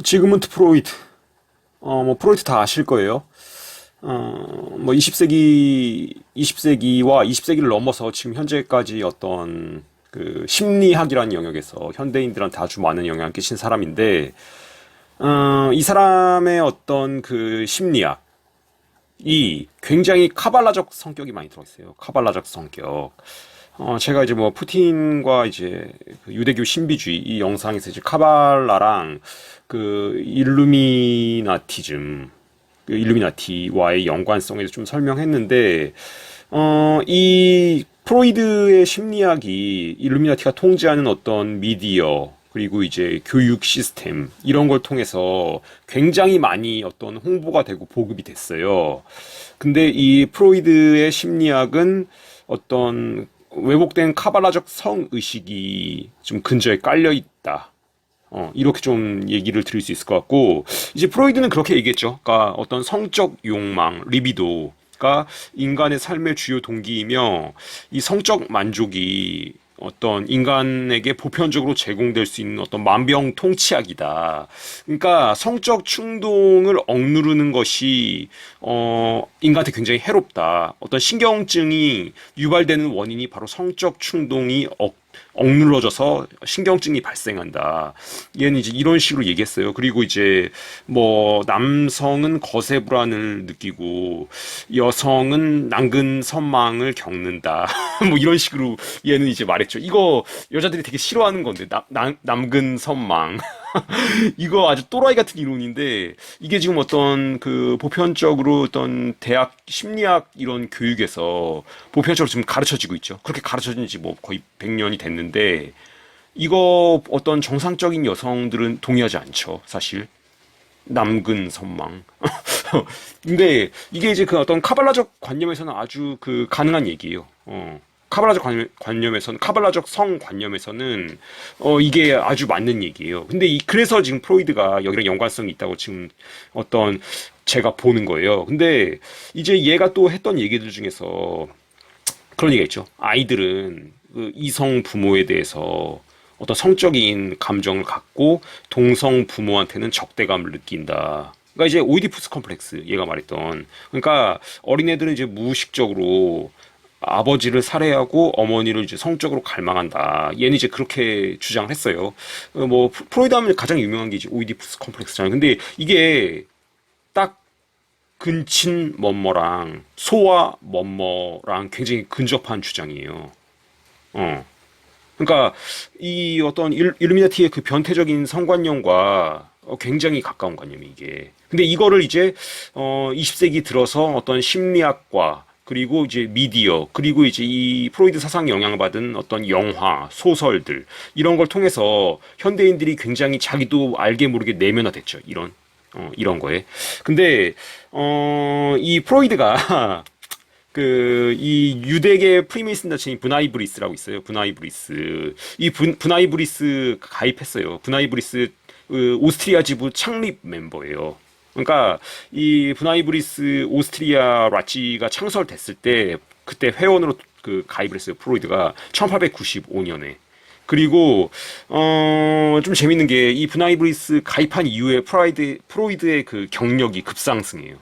지그문트 프로이트. 뭐 프로이트 다 아실 거예요. 뭐 20세기와 20세기를 넘어서 지금 현재까지 어떤 그 심리학이라는 영역에서 현대인들한테 아주 많은 영향을 끼친 사람인데, 이 사람의 어떤 그 심리학이 굉장히 카발라적 성격이 많이 들어있어요. 카발라적 성격. 제가 이제 뭐 푸틴과 이제 그 유대교 신비주의 이 영상에서 이제 카발라랑 그 일루미나티즘, 그 일루미나티와의 연관성에 좀 설명했는데, 이 프로이드의 심리학이 일루미나티가 통제하는 어떤 미디어, 그리고 이제 교육 시스템, 이런 걸 통해서 굉장히 많이 어떤 홍보가 되고 보급이 됐어요. 근데 이 프로이드의 심리학은 어떤 왜곡된 카발라적 성의식이 좀 근저에 깔려 있다. 이렇게 좀 얘기를 드릴 수 있을 것 같고, 이제 프로이드는 그렇게 얘기했죠. 그러니까 어떤 성적 욕망, 리비도가 인간의 삶의 주요 동기이며, 이 성적 만족이 어떤 인간에게 보편적으로 제공될 수 있는 어떤 만병통치약이다. 그러니까 성적 충동을 억누르는 것이 인간한테 굉장히 해롭다. 어떤 신경증이 유발되는 원인이 바로 성적 충동이 억눌러져서 신경증이 발생한다. 얘는 이제 이런 식으로 얘기했어요. 그리고 이제 뭐 남성은 거세 불안을 느끼고 여성은 난근 선망을 겪는다. 뭐 이런 식으로 얘는 이제 말했죠. 이거 여자들이 되게 싫어하는 건데 남근 선망. 이거 아주 또라이 같은 이론인데, 이게 지금 어떤 그 보편적으로 어떤 대학 심리학 이런 교육에서 보편적으로 지금 가르쳐지고 있죠. 그렇게 가르쳐진 지 뭐 거의 100년이 됐는데, 이거 어떤 정상적인 여성들은 동의하지 않죠, 사실. 남근 선망. 근데 이게 이제 그 어떤 카발라적 관념에서는 아주 그 가능한 얘기예요. 카발라적 관념에서는, 카발라적 성 관념에서는 이게 아주 맞는 얘기예요. 근데 그래서 지금 프로이드가 여기랑 연관성이 있다고 지금 어떤 제가 보는 거예요. 근데 이제 얘가 또 했던 얘기들 중에서 그런 얘기가 있죠. 아이들은 그 이성 부모에 대해서 어떤 성적인 감정을 갖고 동성 부모한테는 적대감을 느낀다. 그러니까 이제 오이디푸스 컴플렉스, 얘가 말했던. 그러니까 어린애들은 이제 무의식적으로 아버지를 살해하고 어머니를 이제 성적으로 갈망한다. 얘는 이제 그렇게 주장을 했어요. 뭐 프로이드 하면 가장 유명한 게 이제 오이디푸스 컴플렉스잖아요. 근데 이게 딱 근친 뭐뭐랑 소와 뭐뭐랑 굉장히 근접한 주장이에요. 어. 그러니까 이 어떤 일루미나티의 그 변태적인 성관념과 굉장히 가까운 관념이 이게. 근데 이거를 이제 20세기 들어서 어떤 심리학과 그리고 이제 미디어 그리고 이제 이 프로이드 사상 영향을 받은 어떤 영화, 소설들 이런 걸 통해서 현대인들이 굉장히 자기도 알게 모르게 내면화됐죠. 이런 거에. 근데 이 프로이드가 이 유대계 프리메이슨 단체인 브나이브리스라고 있어요. 브나이브리스. 브나이브리스 가입했어요. 브나이브리스 오스트리아 지부 창립 멤버예요. 그러니까 이 브나이브리스 오스트리아 라치가 창설됐을 때 그때 회원으로 그 가입을 했어요. 프로이드가 1895년에. 그리고 좀 재밌는 게 이 브나이브리스 가입한 이후에 프로이드의 그 경력이 급상승해요.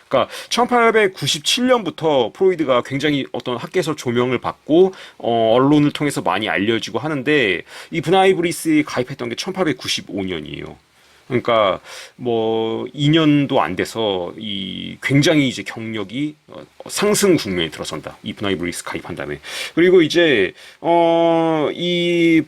그러니까 1897년부터 프로이드가 굉장히 어떤 학계에서 조명을 받고 언론을 통해서 많이 알려지고 하는데, 이 브나이브리스에 가입했던 게 1895년이에요. 그러니까 뭐 2년도 안 돼서 이 굉장히 이제 경력이 상승 국면에 들어선다. 이 브나이브리스 가입한 다음에. 그리고 이제 이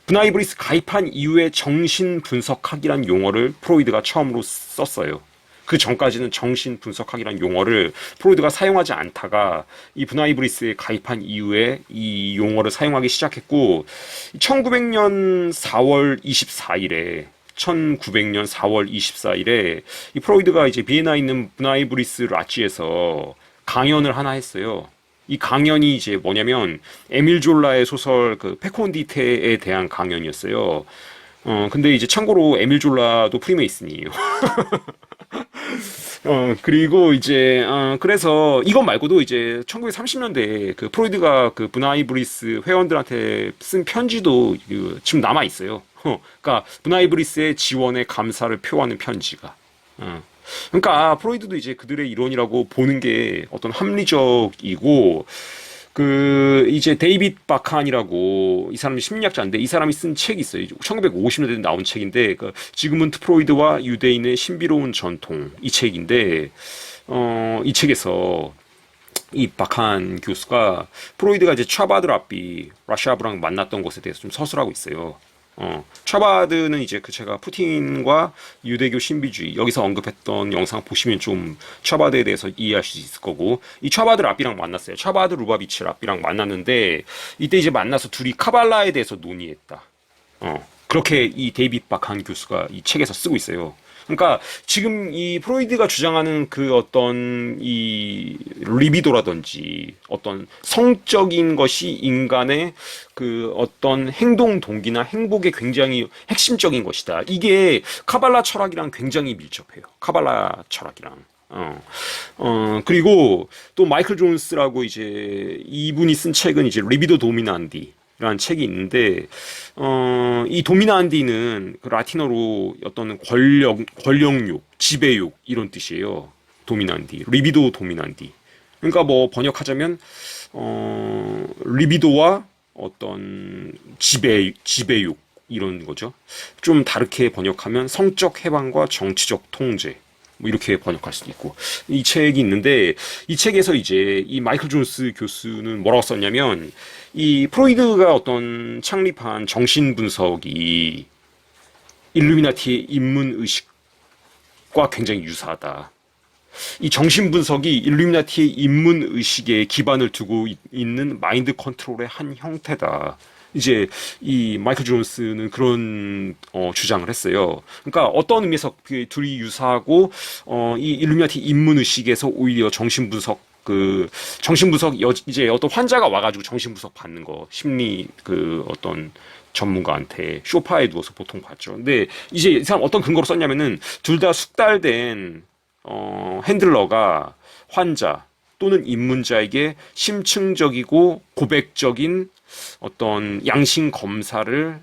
브나이브리스 가입한 이후에 정신 분석학이란 용어를 프로이드가 처음으로 썼어요. 그 전까지는 정신 분석학이라는 용어를 프로이드가 사용하지 않다가 이 브나이브리스에 가입한 이후에 이 용어를 사용하기 시작했고, 1900년 4월 24일에 1900년 4월 24일에 이 프로이드가 이제 비엔나에 있는 브나이브리스 라치에서 강연을 하나 했어요. 이 강연이 이제 뭐냐면 에밀 졸라의 소설 그 페콘디테에 대한 강연이었어요. 근데 이제 참고로 에밀 졸라도 프리메이슨이에요. 그리고 이제, 그래서 이것 말고도 이제 1930년대에 그 프로이드가 그 브나이브리스 회원들한테 쓴 편지도 지금 남아 있어요. 그러니까 브나이브리스의 지원에 감사를 표하는 편지가. 그러니까 프로이드도 이제 그들의 이론이라고 보는 게 어떤 합리적이고 이제 데이빗 바칸이라고 이 사람이 심리학자인데 이 사람이 쓴 책이 있어요. 1950년대에 나온 책인데 지그문트 프로이드와 유대인의 신비로운 전통 이 책인데 이 책에서 이 바칸 교수가 프로이드가 이제 차바드 랍비 라샤브랑 만났던 것에 대해서 좀 서술하고 있어요. 차바드는 이제 제가 푸틴과 유대교 신비주의 여기서 언급했던 영상 보시면 좀 차바드에 대해서 이해하실 수 있을 거고 이 차바드 랍비랑 만났어요. 차바드 루바비치 랍비랑 만났는데 이때 이제 만나서 둘이 카발라에 대해서 논의했다. 그렇게 이 데이빗 바칸 교수가 이 책에서 쓰고 있어요. 그러니까 지금 이 프로이드가 주장하는 그 어떤 이 리비도라든지 어떤 성적인 것이 인간의 그 어떤 행동 동기나 행복에 굉장히 핵심적인 것이다. 이게 카발라 철학이랑 굉장히 밀접해요. 카발라 철학이랑. 그리고 또 마이클 존스라고 이제 이분이 쓴 책은 이제 리비도 도미난디 라는 책이 있는데, 이 도미난디는 그 라틴어로 어떤 권력욕, 지배욕, 이런 뜻이에요. 도미난디. 리비도 도미난디. 그러니까 뭐 번역하자면, 리비도와 어떤 지배욕, 이런 거죠. 좀 다르게 번역하면 성적 해방과 정치적 통제. 뭐 이렇게 번역할 수도 있고 이 책이 있는데 이 책에서 이제 이 마이클 존스 교수는 뭐라고 썼냐면 이 프로이드가 어떤 창립한 정신 분석이 일루미나티의 인문 의식과 굉장히 유사하다. 이 정신 분석이 일루미나티의 인문 의식에 기반을 두고 있는 마인드 컨트롤의 한 형태다. 이제 이 마이클 존스는 그런 주장을 했어요. 그러니까 어떤 의미에서 그 둘이 유사하고 이 일루미나티 인문 의식에서 오히려 정신 분석 이제 어떤 환자가 와가지고 정신 분석 받는 거 심리 어떤 전문가한테 쇼파에 누워서 보통 봤죠. 근데 이제 이 사람 어떤 근거로 썼냐면은 둘 다 숙달된 핸들러가 환자 또는 입문자에게 심층적이고 고백적인 어떤 양심 검사를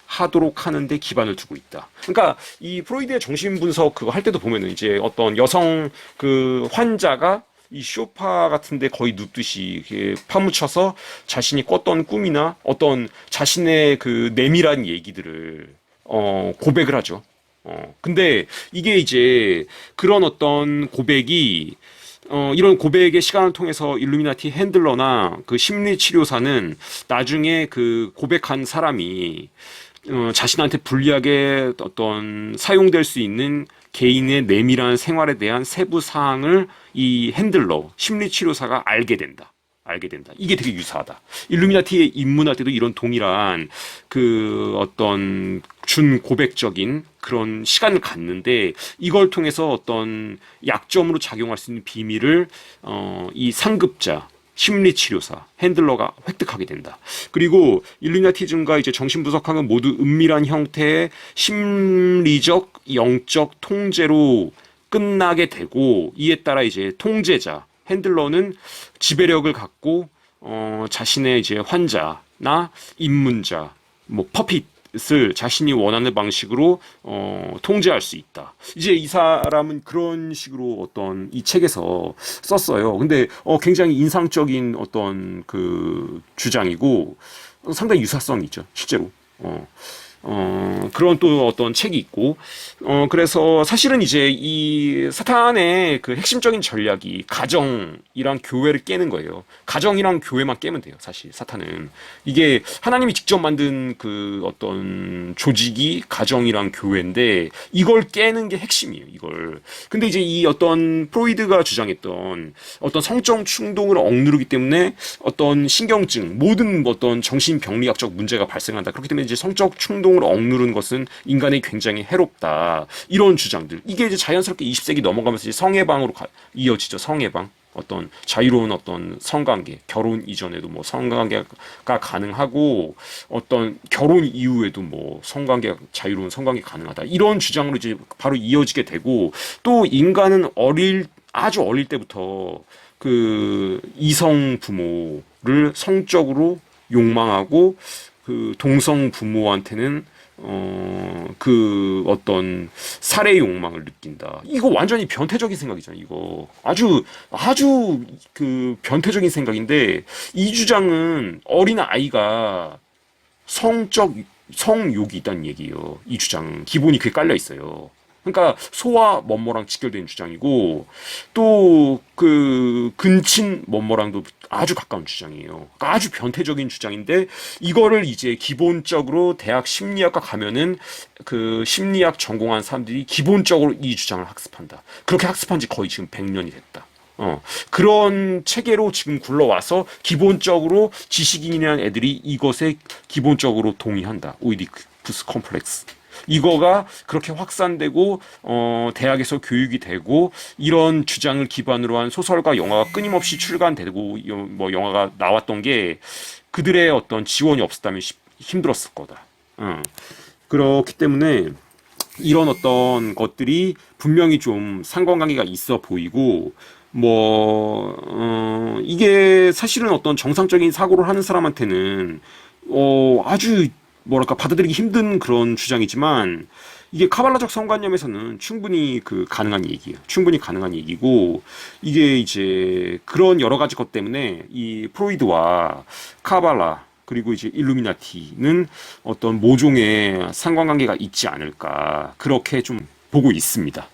하도록 하는데 기반을 두고 있다. 그러니까 이 프로이드의 정신 분석 그거 할 때도 보면은 이제 어떤 여성 그 환자가 이 쇼파 같은데 거의 눕듯이 이렇게 파묻혀서 자신이 꿨던 꿈이나 어떤 자신의 그 내밀한 얘기들을 고백을 하죠. 근데 이게 이제 그런 어떤 고백이 이런 고백의 시간을 통해서 일루미나티 핸들러나 그 심리치료사는 나중에 그 고백한 사람이 자신한테 불리하게 어떤 사용될 수 있는 개인의 내밀한 생활에 대한 세부 사항을 이 핸들러, 심리치료사가 알게 된다. 이게 되게 유사하다. 일루미나티에 입문할 때도 이런 동일한 그 어떤 준고백적인 그런 시간을 갖는데 이걸 통해서 어떤 약점으로 작용할 수 있는 비밀을 이 상급자, 심리치료사, 핸들러가 획득하게 된다. 그리고 일루미나티즘과 이제 정신분석학은 모두 은밀한 형태의 심리적, 영적 통제로 끝나게 되고 이에 따라 이제 통제자, 핸들러는 지배력을 갖고 자신의 이제 환자나 입문자, 뭐 퍼핏을 자신이 원하는 방식으로 통제할 수 있다. 이제 이 사람은 그런 식으로 어떤 이 책에서 썼어요. 근데 굉장히 인상적인 어떤 그 주장이고 상당히 유사성이 있죠, 실제로. 그런 또 어떤 책이 있고, 그래서 사실은 이제 이 사탄의 그 핵심적인 전략이 가정이랑 교회를 깨는 거예요. 가정이랑 교회만 깨면 돼요, 사실 사탄은. 이게 하나님이 직접 만든 그 어떤 조직이 가정이랑 교회인데, 이걸 깨는 게 핵심이에요, 이걸. 근데 이제 이 어떤 프로이드가 주장했던 어떤 성적 충동을 억누르기 때문에 어떤 신경증, 모든 어떤 정신병리학적 문제가 발생한다. 그렇기 때문에 이제 성적 충동을 억누르는 것은 인간에 굉장히 해롭다. 이런 주장들. 이게 이제 자연스럽게 20세기 넘어가면서 이제 성해방으로 이어지죠. 성해방. 어떤 자유로운 어떤 성관계, 결혼 이전에도 뭐 성관계가 가능하고 어떤 결혼 이후에도 뭐 자유로운 성관계 가능하다. 이런 주장으로 이제 바로 이어지게 되고 또 인간은 아주 어릴 때부터 그 이성 부모를 성적으로 욕망하고 그 동성 부모한테는 그 어떤 살해 욕망을 느낀다. 이거 완전히 변태적인 생각이잖아, 이거. 아주 그 변태적인 생각인데, 이 주장은 어린 아이가 성적, 성욕이 있다는 얘기예요. 이 주장은. 기본이 그게 깔려 있어요. 그러니까 소와 뭐뭐랑 직결된 주장이고 또 그 근친 뭐뭐랑도 아주 가까운 주장이에요. 그러니까 아주 변태적인 주장인데 이거를 이제 기본적으로 대학 심리학과 가면은 그 심리학 전공한 사람들이 기본적으로 이 주장을 학습한다. 그렇게 학습한 지 거의 지금 100년이 됐다. 그런 체계로 지금 굴러와서 기본적으로 지식인이라는 애들이 이것에 기본적으로 동의한다. 오이디푸스 컴플렉스. 이거가 그렇게 확산되고 대학에서 교육이 되고 이런 주장을 기반으로 한 소설과 영화가 끊임없이 출간되고 뭐 영화가 나왔던 게 그들의 어떤 지원이 없었다면 힘들었을 거다. 그렇기 때문에 이런 어떤 것들이 분명히 좀 상관관계가 있어 보이고 이게 사실은 어떤 정상적인 사고를 하는 사람한테는 아주 뭐랄까 받아들이기 힘든 그런 주장이지만 이게 카발라적 성관념에서는 충분히 그 가능한 얘기예요. 충분히 가능한 얘기고 이게 이제 그런 여러 가지 것 때문에 이 프로이드와 카발라 그리고 이제 일루미나티는 어떤 모종의 상관관계가 있지 않을까 그렇게 좀 보고 있습니다.